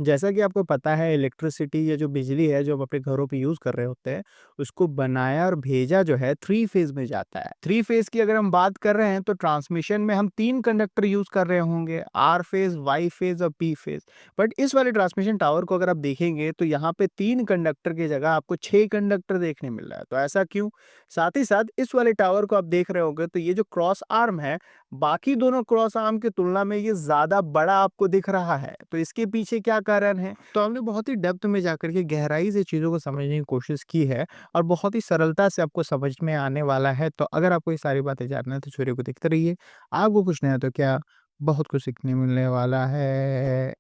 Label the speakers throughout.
Speaker 1: जैसा कि आपको पता है इलेक्ट्रिसिटी या जो बिजली है जो हम अपने घरों पे यूज़ कर रहे होते हैं, उसको बनाया और भेजा जो है 3 फेज़ में जाता है। 3 फेज़ की अगर हम बात कर रहे हैं तो ट्रांसमिशन में हम 3 कंडक्टर यूज़ कर रहे होंगे, आर फेज़, वाई फेज़ और पी फेज़। बट इस वाले ट्रांसमिशन टावर को अगर आप देखेंगे तो यहाँ पे 3 कंडक्टर की जगह आपको 6 कंडक्टर देखने मिल रहा है। तो ऐसा क्यों? साथ ही साथ इस वाले टावर को आप देख रहे होंगे तो ये जो क्रॉस आर्म है, बाकी दोनों क्रॉस आर्म की तुलना में ये ज़्यादा बड़ा आपको दिख रहा है। तो इसके पीछे क्या कारण है? तो हमने बहुत ही डेप्थ में जाकर के गहराई से चीज़ों को समझने की कोशिश की है और बहुत ही सरलता से आपको समझ में आने वाला है। तो अगर आपको ये सारी बातें जानना है तो वीडियो को देखते रहिए। आपको कुछ नया तो क्या, बहुत कुछ सीखने मिलने वाला है।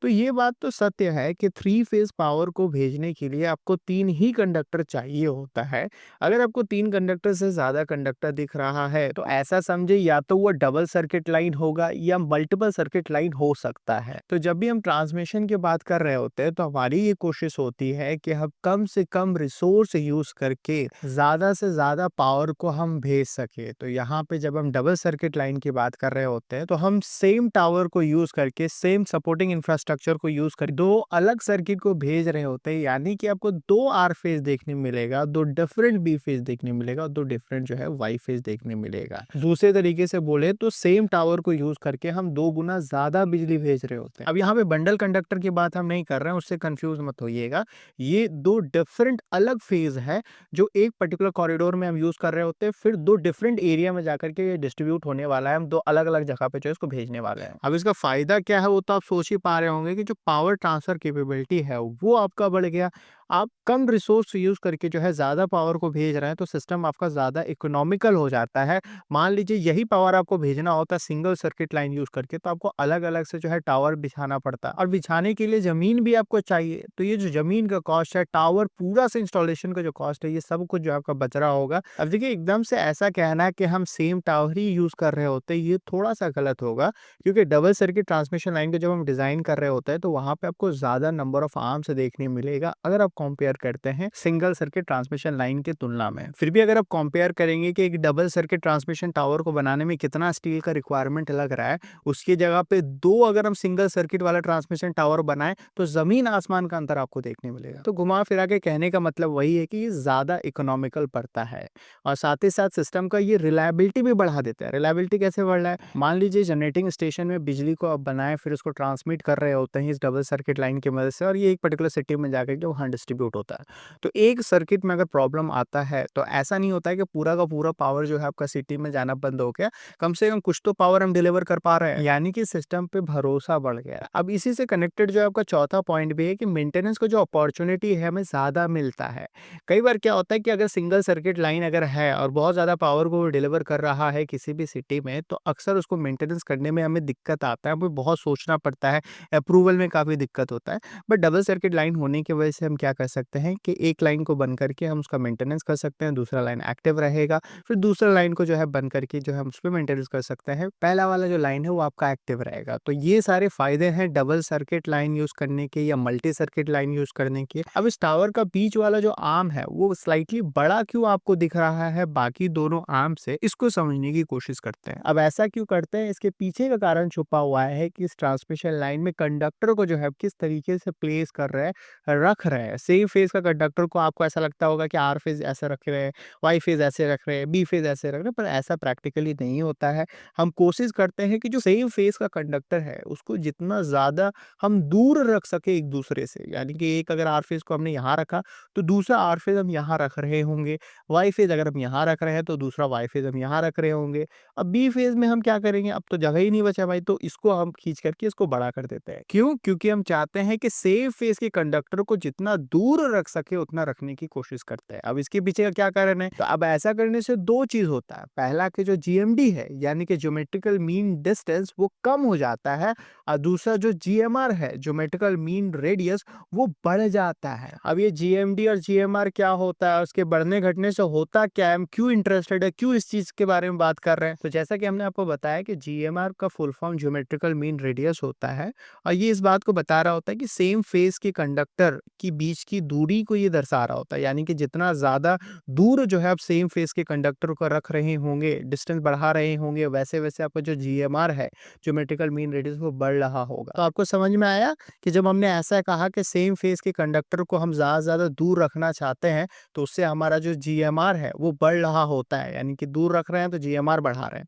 Speaker 1: तो ये बात तो सत्य है कि 3 फेज़ पावर को भेजने के लिए आपको 3 ही कंडक्टर चाहिए होता है। अगर आपको 3 कंडक्टर से ज़्यादा कंडक्टर दिख रहा है, तो ऐसा समझिए या तो वो डबल सर्किट लाइन होगा या मल्टीपल सर्किट लाइन हो सकता है। तो जब भी हम ट्रांसमिशन की बात कर रहे होते हैं, तो हमारी ये कोशिश होती है कि हम कम से कम रिसोर्स यूज़ करके ज़्यादा से ज़्यादा पावर को हम भेज सकें। तो यहाँ पे जब हम डबल सर्किट लाइन की बात कर रहे होते हैं, तो हम सेम टावर को यूज़ करके, सेम सपोर्टिंग इंफ्रास्ट्रक्चर को यूज़ कर 2 अलग सर्किट को भेज रहे होते हैं, यानी कि आपको 2 आर फेज़ देखने मिलेगा, 2 डिफरेंट बी फेज़ देखने मिलेगा और 2 डिफरेंट जो है वाई फेज़ देखने मिलेगा। दूसरे तरीके से बोले तो सेम टावर को यूज़ करके हम 2 गुना ज़्यादा बिजली भेज रहे होते हैं। अब यहाँ पे बंडल कंडक्टर की बात हम नहीं कर रहे हैं, उससे कन्फ्यूज़ मत होइएगा। ये 2 डिफरेंट अलग फेज़ है, जो एक पर्टिकुलर कॉरिडोर में हम यूज़ कर रहे होते हैं, फिर 2 डिफरेंट एरिया में जाकर के ये डिस्ट्रीब्यूट होने वाला है। हम 2 अलग-अलग जगह पे जो है इसको भेजने वाले हैं। अब इसका फ़ायदा क्या है वो तो आप सोच ही पा रहे होंगे कि जो पावर ट्रांसफर कैपेबिलिटी है वो आपका बढ़ गया। आप कम रिसोर्स यूज़ करके जो है ज़्यादा पावर को भेज रहे हैं तो सिस्टम आपका ज़्यादा इकोनॉमिकल हो जाता है। मान लीजिए यही पावर आपको भेजना होता है सिंगल सर्किट लाइन यूज़ करके, तो आपको अलग-अलग से जो है टावर बिछाना पड़ता है और बिछाने के लिए ज़मीन भी आपको चाहिए। तो ये जो ज़मीन का कॉस्ट है, टावर पूरा से इंस्टॉलेशन का जो कॉस्ट है, ये सब कुछ जो आपका बच रहा होगा। अब देखिए एकदम से ऐसा कहना है कि हम सेम टावर ही यूज़ कर रहे होते हैं, ये थोड़ा-सा गलत होगा, क्योंकि डबल सर्किट ट्रांसमिशन लाइन को जब हम डिज़ाइन कर रहे होते हैं तो वहाँ पे आपको ज़्यादा नंबर ऑफ आर्म्स देखने मिलेगा अगर आप कंपेयर करते हैं सिंगल सर्किट ट्रांसमिशन लाइन की तुलना में। फिर भी अगर आप कंपेयर करेंगे कि एक डबल सर्किट ट्रांसमिशन टावर को बनाने में कितना स्टील का रिक्वायरमेंट लग रहा है, उसकी जगह पे 2 अगर हम सिंगल सर्किट वाला ट्रांसमिशन टावर बनाएं तो ज़मीन आसमान का अंतर आपको देखने मिलेगा। तो घुमा फिरा के कहने का मतलब वही है कि ये ज़्यादा इकोनॉमिकल पड़ता है और साथ ही साथ सिस्टम का ये रिलायबिलिटी भी बढ़ा देता है। रिलायबिलिटी कैसे बढ़ रहा है? मान लीजिए जनरेटिंग स्टेशन में बिजली को आप बनाएँ, फिर उसको ट्रांसमिट कर रहे होते हैं इस डबल सर्किट लाइन की मदद से और ये एक पर्टिकुलर सिटी में जाकर के वहाँ डिस्ट्रीब्यूट होता है। तो एक सर्किट में अगर प्रॉब्लम आता है, तो ऐसा नहीं होता है कि पूरा का पूरा पावर जो है आपका सिटी में जाना बंद हो गया। कम से कम कुछ तो पावर हम डिलीवर कर पा रहे हैं, यानी कि सिस्टम पे भरोसा बढ़ गया। अब इसी से कनेक्टेड जो है आपका चौथा पॉइंट भी है कि मेंटेनेंस का जो अपॉर्च्युनिटी है, हमें ज़्यादा मिलता है। कई बार क्या होता है कि अगर सिंगल सर्किट लाइन अगर है और बहुत ज़्यादा पावर को डिलीवर कर रहा है किसी भी सिटी में, तो अक्सर उसको मेंटेनेंस करने में हमें दिक्कत आता है, हमें बहुत सोचना पड़ता है, अप्रूवल में काफ़ी दिक्कत होता है। बट डबल सर्किट लाइन होने की वजह से हम क्या कर सकते हैं कि एक लाइन को बंद करके हम उसका मेंटेनेंस कर सकते हैं, दूसरा लाइन एक्टिव रहेगा, फिर दूसरा लाइन को जो है बंद करके जो है हम उसपे मेंटेनेंस कर सकते हैं। पहला वाला जो लाइन है वो आपका एक्टिव रहेगा। तो ये सारे फ़ायदे हैं डबल सर्किट लाइन यूज़ करने के या मल्टी सर्किट लाइन यूज़ करने के। अब इस टावर का बीच वाला जो आर्म है वो स्लाइटली बड़ा क्यों आपको दिख रहा है बाकी दोनों आर्म से, इसको समझने की कोशिश करते हैं। अब ऐसा क्यों करते हैं, इसके पीछे का कारण छुपा हुआ है कि इस ट्रांसमिशन लाइन में कंडक्टर को जो है किस तरीके से प्लेस कर रहे हैं, रख रहे हैं। सेम फेज़ का कंडक्टर को आपको ऐसा लगता होगा कि आर फेज़ ऐसे रख रहे हैं, वाई फेज़ ऐसे रख रहे हैं, बी फेज़ ऐसे रख रहे हैं, पर ऐसा प्रैक्टिकली नहीं होता है। हम कोशिश करते हैं कि जो सेम फेज़ का कंडक्टर है, उसको जितना ज़्यादा हम दूर रख सकें एक-दूसरे से, यानी कि एक अगर आर फेज़ को हमने यहाँ रखा, तो दूसरा आर फेज़ हम यहाँ रख रहे होंगे। वाई फेज़ अगर हम यहाँ रख रहे हैं, तो दूसरा वाई फेज़ हम यहाँ रख रहे होंगे। अब बी फेज़ में हम क्या करेंगे, अब तो जगह ही नहीं बचा भाई, तो इसको हम खींच करके इसको बड़ा कर देते हैं। क्यों? क्योंकि हम चाहते हैं कि सेम फेज़ के कंडक्टर को जितना दूर रख सके उतना रखने की कोशिश करते हैं। अब इसके पीछे का क्या कारण है? तो अब ऐसा करने से 2 चीज़ होता है। पहला कि जो जीएमडी है, यानी कि ज्योमेट्रिकल मीन डिस्टेंस, वो कम हो जाता है और दूसरा जो जीएमआर है, ज्योमेट्रिकल मीन रेडियस, वो बढ़ जाता है। अब ये जीएमडी और जीएमआर क्या होता है, उसके बढ़ने घटने से होता क्या है, हम क्यों इंटरेस्टेड है, क्यों इस चीज़ के बारे में बात कर रहे हैं? तो जैसा कि हमने आपको बताया कि जीएमआर का full form geometrical mean radius होता है और ये इस बात को बता रहा होता है कि सेम फेज़ के कंडक्टर की बीच बीच की दूरी को ये दर्शा रहा होता है, यानी कि जितना ज़्यादा दूर जो है आप सेम फेज़ के कंडक्टर को रख रहे होंगे, डिस्टेंस बढ़ा रहे होंगे, वैसे-वैसे आपका जो जीएमआर है, ज्योमेट्रिकल मीन रेडियस, वो बढ़ रहा होगा। तो आपको समझ में आया कि जब हमने ऐसा कहा कि सेम फेज़ के कंडक्टर को हम ज़्यादा से ज़्यादा दूर रखना चाहते हैं, तो उससे हमारा जो जीएमआर है, वो बढ़ रहा होता है, यानी कि दूर रख रहे हैं तो जीएमआर बढ़ा रहे हैं।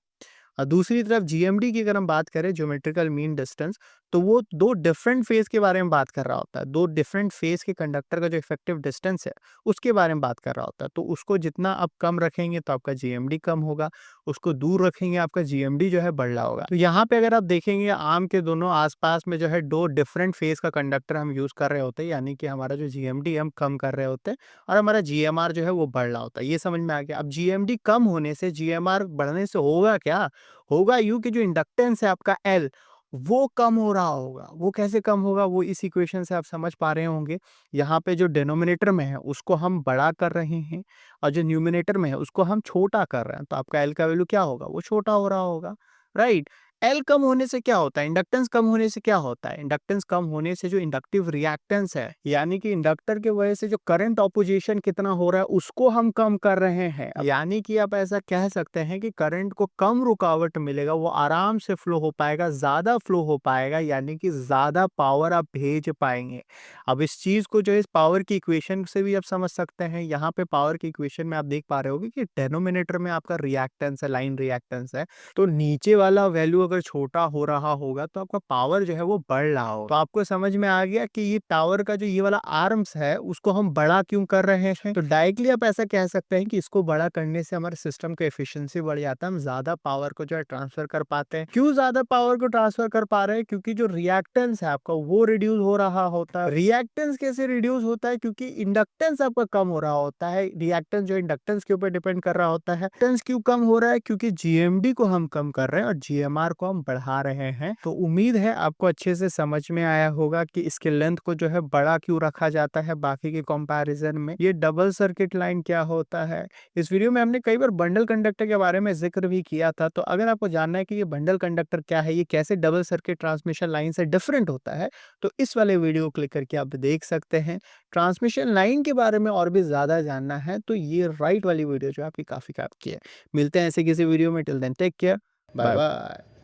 Speaker 1: दूसरी तरफ जीएमडी की अगर हम बात करें, ज्योमेट्रिकल मीन डिस्टेंस, तो वो 2 डिफरेंट फेज़ के बारे में बात कर रहा होता है। 2 डिफरेंट फेज़ के कंडक्टर का जो इफेक्टिव डिस्टेंस है, उसके बारे में बात कर रहा होता है। तो उसको जितना आप कम रखेंगे तो आपका जीएमडी कम होगा, उसको दूर रखेंगे आपका जीएमडी जो है बढ़ रहा होगा। तो यहाँ पे अगर आप देखेंगे, आर्म के दोनों आस-पास में जो है 2 डिफरेंट फेज़ का कंडक्टर हम यूज़ कर रहे होते हैं, यानी कि हमारा जो जीएमडी हम कम कर रहे होते हैं और हमारा जीएमआर जो है वो बढ़ रहा होता है। ये समझ में आ गया। अब जीएमडी कम होने से, जीएमआर बढ़ने से होगा क्या? होगा यूँ कि जो इंडक्टेंस है आपका L, वो कम हो रहा होगा। वो कैसे कम होगा, वो इस इक्वेशन से आप समझ पा रहे होंगे। यहाँ पे जो डिनोमिनेटर में है उसको हम बड़ा कर रहे हैं और जो न्यूमरेटर में है उसको हम छोटा कर रहे हैं। तो आपका L का वैल्यू क्या होगा? वो छोटा हो रहा होगा, राइट? L कम होने से क्या होता है? इंडक्टेंस कम होने से क्या होता है? इंडक्टेंस कम होने से जो इंडक्टिव रिएक्टेंस है, यानी कि इंडक्टर की वजह से जो करंट ऑपोजिशन कितना हो रहा है, उसको हम कम कर रहे हैं। यानी कि आप ऐसा कह सकते हैं कि करंट को कम रुकावट मिलेगा, वो आराम से फ्लो हो पाएगा, ज़्यादा फ्लो हो पाएगा, यानी कि ज़्यादा पावर आप भेज पाएँगे। अब इस चीज़ को जो है, इस पावर की इक्वेशन से भी आप समझ सकते हैं। यहाँ पे पावर की इक्वेशन में आप देख पा रहे होंगे कि डिनोमिनेटर में आपका रिएक्टेंस है, लाइन रिएक्टेंस है। तो नीचे वाला वैल्यू अगर छोटा हो रहा होगा तो आपका पावर जो है वो बढ़ रहा होगा। तो आपको समझ में आ गया कि ये टावर का जो ये वाला आर्म्स है, उसको हम बड़ा क्यों कर रहे हैं। तो डायरेक्टली आप ऐसा कह सकते हैं कि इसको बड़ा करने से हमारे सिस्टम का एफिशिएंसी बढ़ जाता है, हम ज्यादा पावर को जो है ट्रांसफर कर पाते हैं। क्यों ज्यादा पावर को ट्रांसफर कर पा रहे हैं? क्योंकि जो रिएक्टेंस है आपका वो रिड्यूस हो रहा होता है। रिएक्टेंस कैसे रिड्यूस होता है? क्योंकि इंडक्टेंस आपका कम हो रहा होता है। रिएक्टेंस जो इंडक्टेंस के ऊपर डिपेंड कर रहा होता है। इंडक्टेंस क्यों कम हो रहा है? क्योंकि जीएमडी को हम कम कर रहे हैं और जीएमआर को हम बढ़ा रहे हैं। तो उम्मीद है आपको अच्छे से समझ में आया होगा कि इसके लेंथ को जो है बड़ा क्यों रखा जाता है बाकी के कंपैरिजन में। ये डबल सर्किट लाइन क्या होता है? इस वीडियो में हमने कई बार बंडल कंडक्टर के बारे में जिक्र भी किया था। तो अगर आपको जानना है कि ये बंडल कंडक्टर क्या है, ये कैसे डबल सर्किट ट्रांसमिशन लाइन से डिफरेंट होता है, तो इस वाले वीडियो को क्लिक करके आप देख सकते हैं। ट्रांसमिशन लाइन के बारे में और भी ज्यादा जानना है तो ये राइट वाली वीडियो जो है आपकी काफी काम की है। मिलते हैं ऐसे किसी वीडियो में। Till then take care, bye bye.